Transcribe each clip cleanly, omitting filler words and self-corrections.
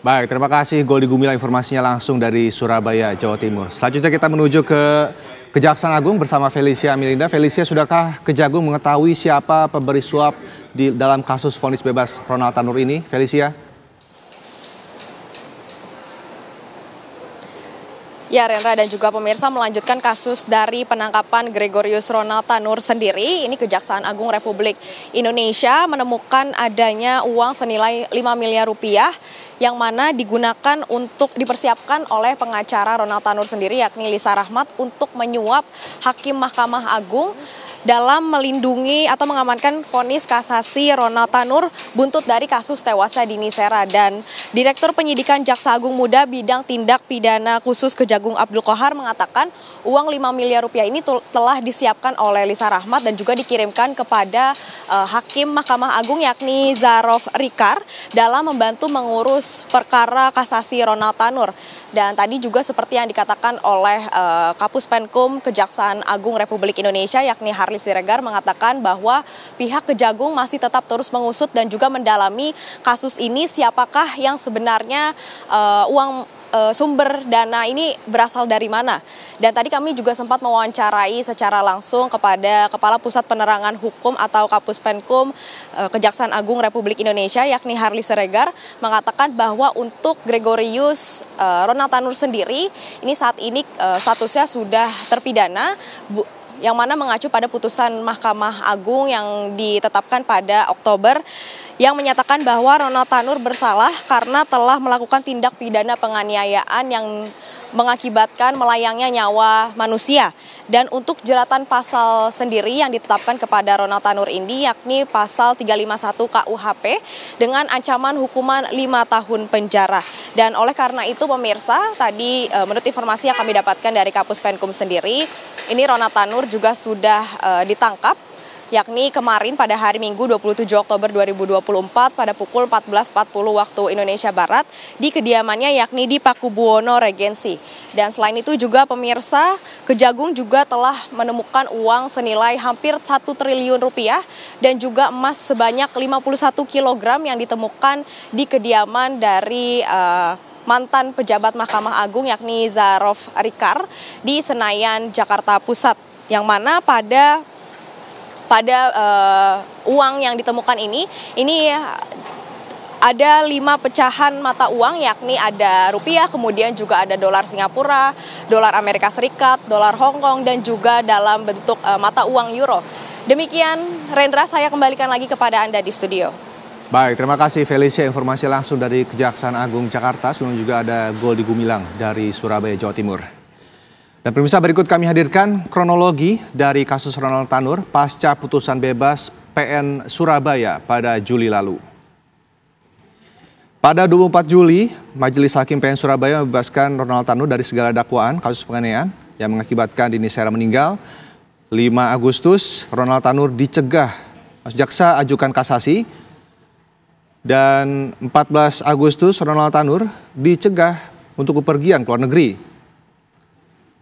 Baik, terima kasih Goldi Gumilang informasinya langsung dari Surabaya, Jawa Timur. Selanjutnya kita menuju ke Kejaksaan Agung bersama Felicia Milinda. Felicia, sudahkah Kejagung mengetahui siapa pemberi suap di dalam kasus vonis bebas Ronald Tanur ini, Felicia? Ya, Rendra dan juga pemirsa, melanjutkan kasus dari penangkapan Gregorius Ronald Tanur sendiri. Ini Kejaksaan Agung Republik Indonesia menemukan adanya uang senilai 5 miliar rupiah yang mana digunakan untuk dipersiapkan oleh pengacara Ronald Tanur sendiri, yakni Lisa Rahmat, untuk menyuap Hakim Mahkamah Agung dalam melindungi atau mengamankan vonis kasasi Ronald Tanur buntut dari kasus tewasnya Dini Sera. Dan Direktur Penyidikan Jaksa Agung Muda Bidang Tindak Pidana Khusus Kejagung Abdul Qohar mengatakan uang 5 miliar rupiah ini telah disiapkan oleh Lisa Rahmat dan juga dikirimkan kepada Hakim Mahkamah Agung yakni Zarof Rikar dalam membantu mengurus perkara kasasi Ronald Tanur. Dan tadi juga seperti yang dikatakan oleh Kapus Penkum Kejaksaan Agung Republik Indonesia yakni Harli Siregar mengatakan bahwa pihak Kejagung masih tetap terus mengusut dan juga mendalami kasus ini, siapakah yang sebenarnya sumber dana ini berasal dari mana. Dan tadi kami juga sempat mewawancarai secara langsung kepada Kepala Pusat Penerangan Hukum atau Kapus Penkum Kejaksaan Agung Republik Indonesia yakni Harli Siregar mengatakan bahwa untuk Gregorius Ronald Tanur sendiri ini saat ini statusnya sudah terpidana, yang mana mengacu pada putusan Mahkamah Agung yang ditetapkan pada Oktober yang menyatakan bahwa Ronald Tanur bersalah karena telah melakukan tindak pidana penganiayaan yang mengakibatkan melayangnya nyawa manusia. Dan untuk jeratan pasal sendiri yang ditetapkan kepada Ronald Tanur ini yakni pasal 351 KUHP dengan ancaman hukuman 5 tahun penjara. Dan oleh karena itu pemirsa, tadi menurut informasi yang kami dapatkan dari Kapus Penkum sendiri, ini Ronald Tanur juga sudah ditangkap yakni kemarin pada hari Minggu 27 Oktober 2024 pada pukul 14.40 waktu Indonesia Barat di kediamannya yakni di Pakubuwono Regensi. Dan selain itu juga pemirsa, Kejagung juga telah menemukan uang senilai hampir 1 triliun rupiah dan juga emas sebanyak 51 kg yang ditemukan di kediaman dari mantan pejabat Mahkamah Agung yakni Zarof Rikar di Senayan, Jakarta Pusat, yang mana pada uang yang ditemukan ini ada 5 pecahan mata uang, yakni ada rupiah, kemudian juga ada dolar Singapura, dolar Amerika Serikat, dolar Hong Kong, dan juga dalam bentuk mata uang euro. Demikian, Rendra, saya kembalikan lagi kepada Anda di studio. Baik, terima kasih Felicia, informasi langsung dari Kejaksaan Agung Jakarta. Sebelum juga ada Goldi Gumilang dari Surabaya, Jawa Timur. Dan pemirsa, berikut kami hadirkan kronologi dari kasus Ronald Tanur pasca putusan bebas PN Surabaya pada Juli lalu. Pada 24 Juli, Majelis Hakim PN Surabaya membebaskan Ronald Tanur dari segala dakwaan kasus penganiayaan yang mengakibatkan Dini Sera meninggal. 5 Agustus, Ronald Tanur dicegah, jaksa ajukan kasasi. Dan 14 Agustus, Ronald Tanur dicegah untuk bepergian ke luar negeri.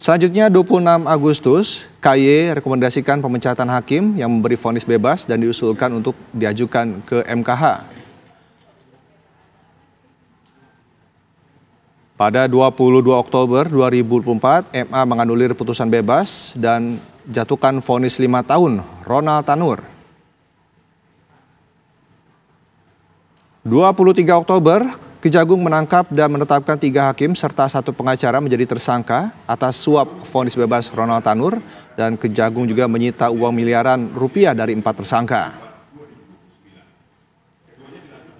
Selanjutnya 26 Agustus, KY rekomendasikan pemecatan hakim yang memberi vonis bebas dan diusulkan untuk diajukan ke MKH. Pada 22 Oktober 2024, MA menganulir putusan bebas dan jatuhkan vonis 5 tahun Ronald Tanur. 23 Oktober, Kejagung menangkap dan menetapkan 3 hakim serta 1 pengacara menjadi tersangka atas suap vonis bebas Ronald Tanur, dan Kejagung juga menyita uang miliaran rupiah dari 4 tersangka.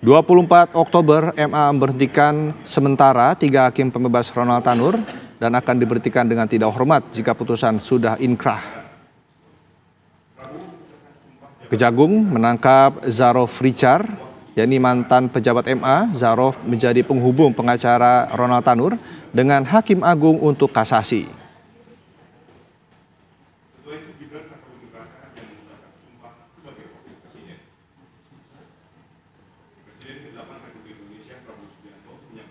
24 Oktober, MA memberhentikan sementara 3 hakim pembebas Ronald Tanur dan akan diberhentikan dengan tidak hormat jika putusan sudah inkrah. Kejagung menangkap Zarof Rikar, yakni mantan pejabat MA. Zarof menjadi penghubung pengacara Ronald Tanur dengan Hakim Agung untuk kasasi.